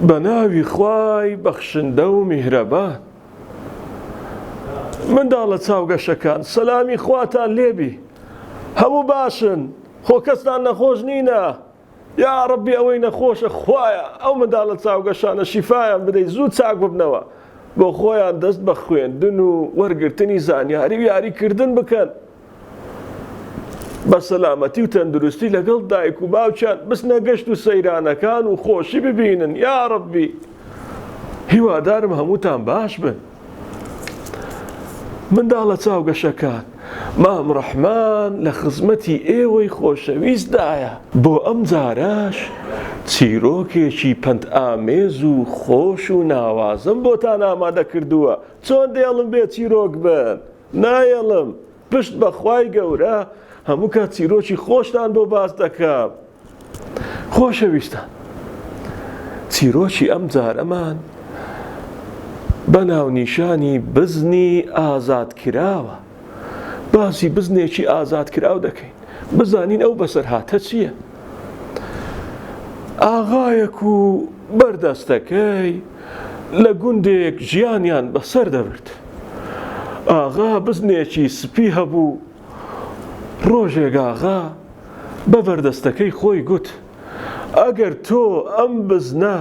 بەناوی خوای بەخشندە و میهرەبان. منداڵە چاوگەشەکان، سەلامی خواتان لێبی، هەموو باشن، خۆ کەستان نەخۆش نینە. یا ڕەبی ئەوەی نەخۆشە خوایە ئەو منداڵە چاوگەشانە شیفایان بدەیت، زوو چاک ببنەوە، بۆ خۆیان دەست بە خوێندن و وەرگرتنی زانیاری و یاریکردن بکەن. بە سەلامەتی و تەندروستی لەگەڵ دایک و باوکیان بچنە گەشت و سەیرانەکان و خۆشی ببینن. یا ڕەبی هیوادارم هەمووتان باش بن. منداڵە چاوگەشەکان، مام ڕەحمان لە خزمەتی ئێوەی خۆشەویستدایە. بۆ ئەم جارەش چیرۆکێکی پەند ئامێز و خۆش و ناوازم بۆتان ئامادە کردووە. چۆن دێڵم بێ چیرۆک بن؟ نایەڵم، پشت بەخوای گەورە هەموو کات چیرۆکی خۆشتان بۆ باس دەکەم. خۆشەویستان، چیرۆکی ئەم جارەمان بە ناونیشانی بزنی ئازادکراوە. باسی بزنێکی ئازادکراو دەکەین، بزانین ئەو بەسەرهاتە چییە. ئاغایەک و بەردەستەکەی لە گوندێک ژیانیان بەسەر دەبرد. ئاغا بزنێکی سپی هەبوو. ڕۆژێک ئاغا بە بەردەستەکەی خۆی گوت: ئەگەر تۆ ئەم بزنە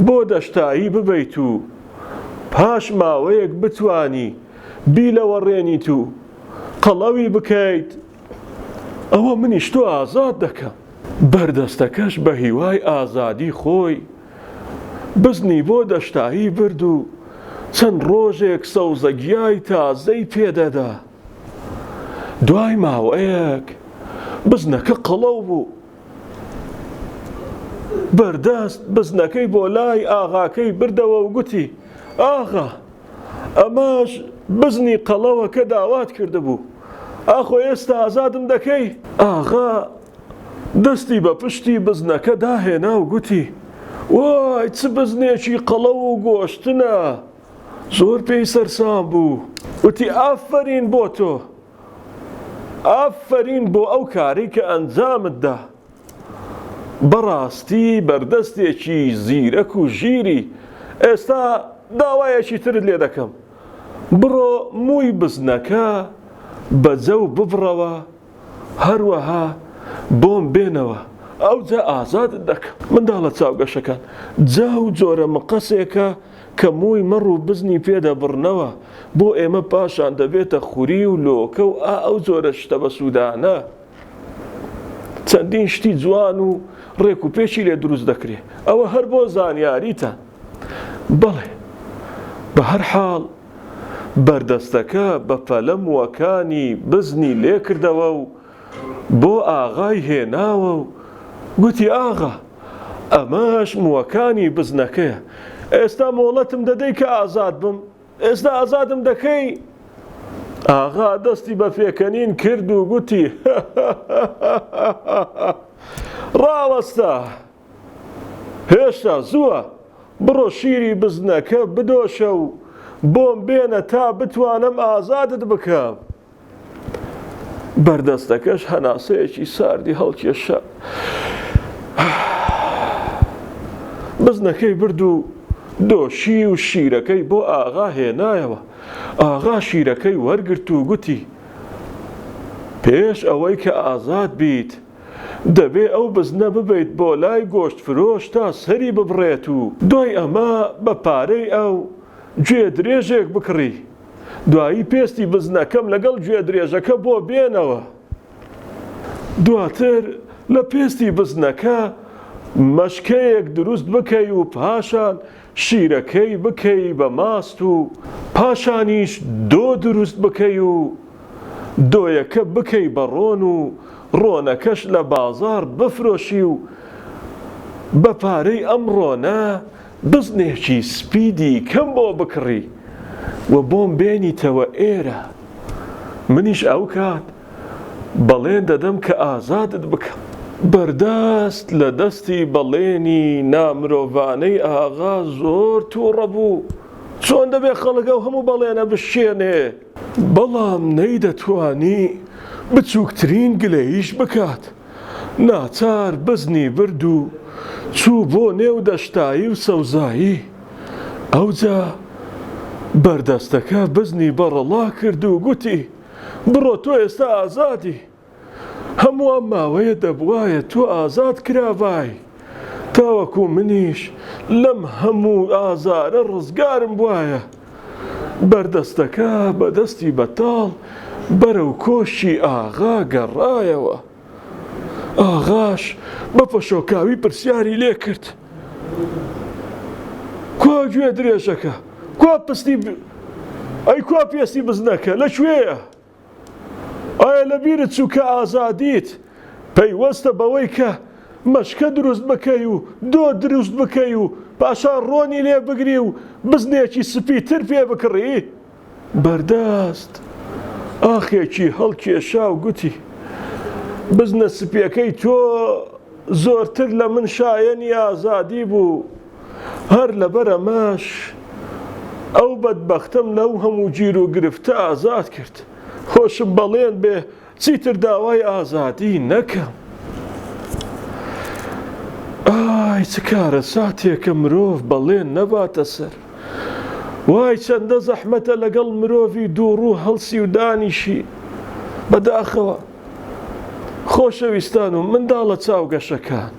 بۆ دەشتایی ببەیت و پاش ماوەیەک بتوانی بیلەوەڕێنیت و قەڵەوی بکەیت، ئەوە منیش تۆ ئازاد دەکەم. بەردەستەکەش بە هیوای ئازادی خۆی بزنی بۆ دەشتایی برد و چەند ڕۆژێک سەوزەگیای تازەی پێدەدا. دوای ماوەیەک بزنەکە قەڵەو بوو. بەردەست بزنەکەی بۆ لای ئاغاکەی بردەوە و گوتی: ئاغا، ئەمەش بزنی قەڵەوە کە داوات کرده بوو، ئاخۆ ئێستا ئازادم دەکەی؟ ئاغا دەستی بە پشتی بزنەکە داهێنا و گوتی: وای چ بزنێکی قەڵەو و گۆشتنە. زۆر پێی سەرسام بوو. وتی: ئافەرین بۆ تۆ، ئافەرین بۆ ئەو کاری کە ئەنجامت دا. بەڕاستی بەردەستێکی زیرەک و ژیری. ئێستا داوایەکی ترت لێ دەکەم، بڕۆ مووی بزنەکە بەجە و ببڕەوە، هەروەها بۆم بێنەوە، ئەوجا ئازادت دەکەم. منداڵە چاوگەشەکان، جا و جۆرە مقەسێکە کە مووی مەڕ و بزنی پێدەبڕنەوە بۆ ئێمە پاشان دەبێتە خوری و لۆکە و ئەو جۆرە شتە بە سوودانە. چەندین شتی جوان و ڕێک و پێچی لێ دروست دەکرێت. ئەوە هەر بۆ زانیاریتە. بەڵێ، بە هەر حاڵ بەردەستەکە بە پەلەمووەکانی بزنی لێ کردەوە و بۆ ئاغای هێناوە و گوتی: ئاغا، ئەمەش مووەکانی بزنەکەیە، ئێستا مۆڵەتم دەدەی کە ئازاد بم، ئێستا ئازادم دەکەی؟ ئاغا دەستی بە پێکەنین کرد و گوتی: ڕاوەستە، هێشتا زووە، بڕۆ شیری بزنەکە بدۆشە و بۆم بێنە تا بتوانم ئازادت بکەم. بەردەستەکەش هەناسەیەکی ساردی هەڵکێشا، بزنەکەی برد و دۆشی و شیرەکەی بۆ ئاغا هێنایەوە. ئاغا شیرەکەی وەرگرت و گوتی: پێش ئەوەی کە ئازاد بیت، دەبێ ئەو بزنە ببیت بۆ لای گۆشت فرۆش تا سەری ببڕێت و دوای ئەمە بە پارەی ئەو گوێ درێژێک بکڕی. دوایی پێستی بزنەکەم لەگەڵ گوێ درێژەکە بۆ بێنەوە. دواتر لە پێستی بزنەکە مەشکەیەک دروست بکەی و پاشان شیرەکەی بکەی بە ماست و پاشانیش دۆ دروست بکەی و دۆیەکە بکەی بە ڕۆن و ڕۆنەکەش لە بازار بفرۆشی و بە پارەی ئەم ڕۆنە بزنێکی سپیدی کەم بۆ بکڕی و بۆم بێنیتەوە ئێرە. منیش ئەو کات بەڵێن دەدەم کە ئازادت بکەم. بەردەست لە دەستی بەڵێنی نامرۆڤانەی ئاغا زۆر تووڕە بوو. چۆن دەبێ خەڵک ئەو هەموو بەڵێنە بشێنێ؟ بەڵام نەیدەتوانی بچووکترین گلەییش بکات. ناچار بزنی برد و چوو بۆ نێو دەشتایی و سەوزایی. ئەوجا بەردەستەکە بزنی بەڕەڵا کرد و گوتی بڕۆ تۆ ئێستا ئازادی. هەموو ئەم ماوەیە دەبوایە تۆ ئازاد کراوای، تاوەکو منیش لەم هەموو ئازارە ڕزگارم بوایە. بەردەستەکە بەدەستی بەتاڵ بەرەو کۆشی ئاغا گەڕایەوە. ئاغاش بە پەشۆکاوی پرسیاری لێ کرد کوا گوێ درێژەکە، کوا پستی ئەی کوا پێستی بزنەکە لەکوێیە؟ ئایا لەبیرت چوو کە ئازادیت پەیوەستە بەوەی کە مەشکە دروست بکەی و دۆ دروست بکەی و پاشان ڕۆنی لێ بگری و بزنێکی سپیتر پێ بکڕی؟ بەردەست ئاخێکی هەڵکێشا و گوتی بزنە سپیەکەی تۆ زۆرتر لە من شایەنی ئازادی بوو، هەر لەبەر ئەمەش ئەو بەدبەختەم لەو هەموو گیر و گرفتە ئازاد کرد. خۆشم بەڵێن بێ چیتر داوای ئازادی نەکەم. ئای چ کارە ساتێکە مرۆڤ بەڵێن نەباتە سەر. وای چەندە زەحمەتە لەگەڵ مرۆڤی دووڕوو هەڵسی و دانیشی. بەداخەوە خۆشەویستان و منداڵە چاوگەشەکان،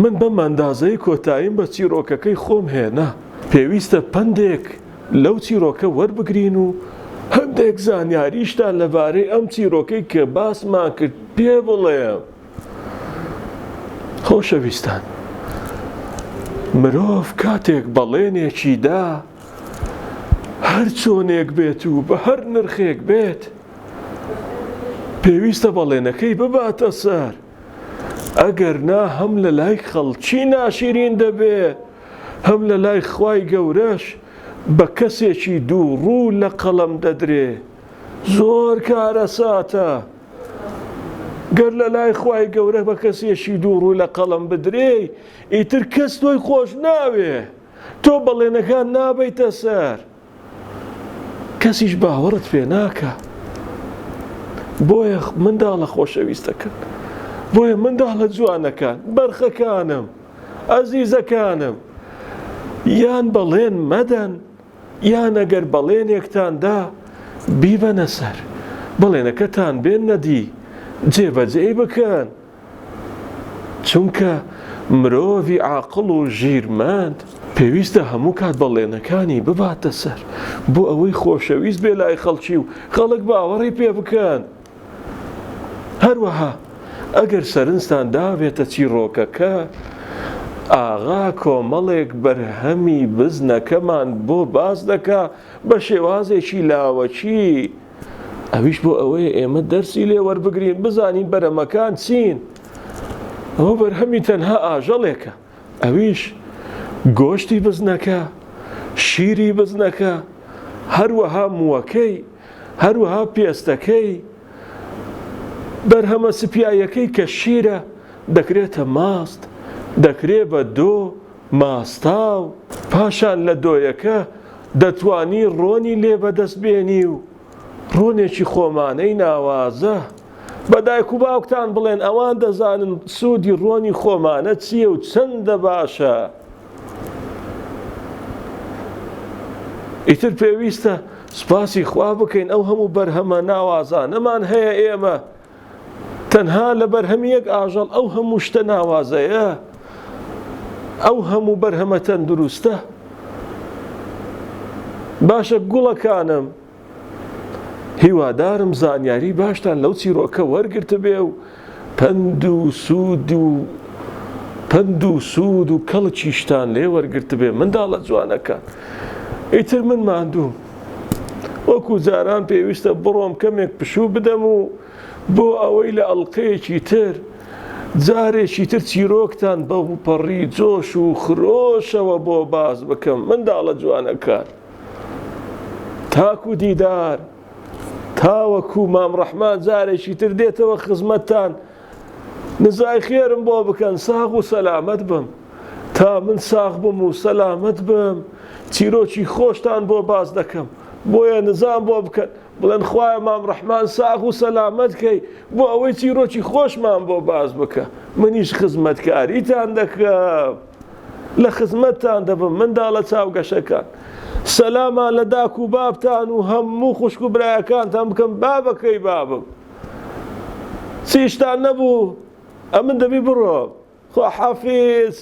من بەم ئەندازەی کۆتاییم بە چیرۆکەکەی خۆم هێنا. پێویستە پندێک لەو چیرۆکە وەربگرین و هەندێک زانیاریشتان لەبارەی ئەم چیرۆکەی کە باسمان کرد پێ بڵێم. خۆشەویستان، مرۆڤ کاتێک بەڵێنێکی دا هەر چۆنێک بێت و بە هەر نرخێک بێت پێویستە بەڵێنەکەی بباتە سەر. ئەگەر نا هەم لە لای خەڵکی ناشرین دەبێت، هەم لە لای خوای گەورەش بە کەسێکی دووڕوو لە قەڵەم دەدرێ. زۆر کارە ساتە گەر لە لای خوای گەورە بە کەسێکی دووڕوو لە قەڵەم بدرێ، ئیتر کەس تۆی خۆش ناوێ، تۆ بەڵێنەکان نابەیتە سەر، کەسیش باوەڕت پێ ناکە. بۆیە منداڵە خۆشەویستەکەن، بۆیە منداڵە جوانەکان، بەرخەکانم، ئەزیزەکانم، یان بەڵێن مەدەن، یان ئەگەر بەڵێنێکتاندا بیبەنە سەر، بەڵێنەکەتان بێن نەدی جێبەجێ بکەن. چونکە مرۆڤی عاقڵ و ژیرمەند پێویستە هەموو کات بەڵێنەکانی بباتە سەر بۆ ئەوەی خۆشەویست بێ لای خەڵکی و خەڵک باوەڕی پێ بکەن. هەروەها ئەگەر سەرنجتان داوێتە چیرۆکەکە، ئاغا کۆمەڵێک بەرهەمی بزنەکەمان بۆ باز دەکا بە شێوازێکی لاوەچی. ئەویش بۆ ئەوەیە ئێمە دەرسی لێ وەربگرین، بزانین بەرەمەکان چین. ئەوە بەرهەمی تەنها ئاژەڵێکە، ئەویش گۆشتی بزنەکە، شیری بزنەکە، هەروەها مووەکەی، هەروەها پێستەکەی. بەرهەمە سپیایەکەی کە شیرە دەکرێتە ماست، دەکرێت بە دۆ ماستاو، پاشان لە دۆیەکە دەتوانی ڕۆنی لێ بەدەست بێنی و ڕۆنێکی خۆمانەی ناوازە. بەدایک و باوکتان بڵێن ئەوان دەزانن سوودی ڕۆنی خۆمانە چییە و چەندە باشە. ئیتر پێویستە سوپاسی خوا بکەین ئەو هەموو بەرهەمە ناوازانەمان هەیە ئێمە. تەنها لە بەرهەمی یەک ئاژەڵ ئەو هەموو شتە ناوازەیە، ئەو هەموو بەرهەمە تەندروستە. باشە گوڵەکانم، هیوادارم زانیاری باشتان لەو چیرۆکە وەرگرتە بێ و پند و سوود و کەڵکیشتان لێ وەرگرتە بێ منداڵە جوانەکان. ئیتر من ماندووم، وەکو جاران پێویستە بڕۆم کەمێک پشوو بدەم و بۆ ئەوەی لە ئەڵقەیەکی تر جارێکی تر چیرۆکتان بە پەڕی جۆش و خرۆشەوە بۆ باز بکەم منداڵە جوانەکان. تاکو دیدار، تاوەکو مام ڕەحمان جارێکی تر دێتەوە خزمەتتان، نزای خێرم بۆ بکەن، ساغ و سەلامەت بم. تا من ساغ بم و سەلامەت بم، چیرۆکی خۆشتان بۆ باز دەکەم. بۆیە نزان بۆ بکەن بڵێن خوایە مام ڕەحمان ساغ و سەلامەتکەی بۆ ئەوەی چیرۆکی خۆشمان بۆ باز بکە منیش خزمەتکاریتان دەکەم لە خزمەتتان دەبم منداڵە چاوگەشەکان سەلامان لە داک و بابتان و هەموو خوشک و برایەکانتان بکەم بابەکەی بابم چیشتان نەبوو ئەمن دەبی بڕۆ خوا حافیز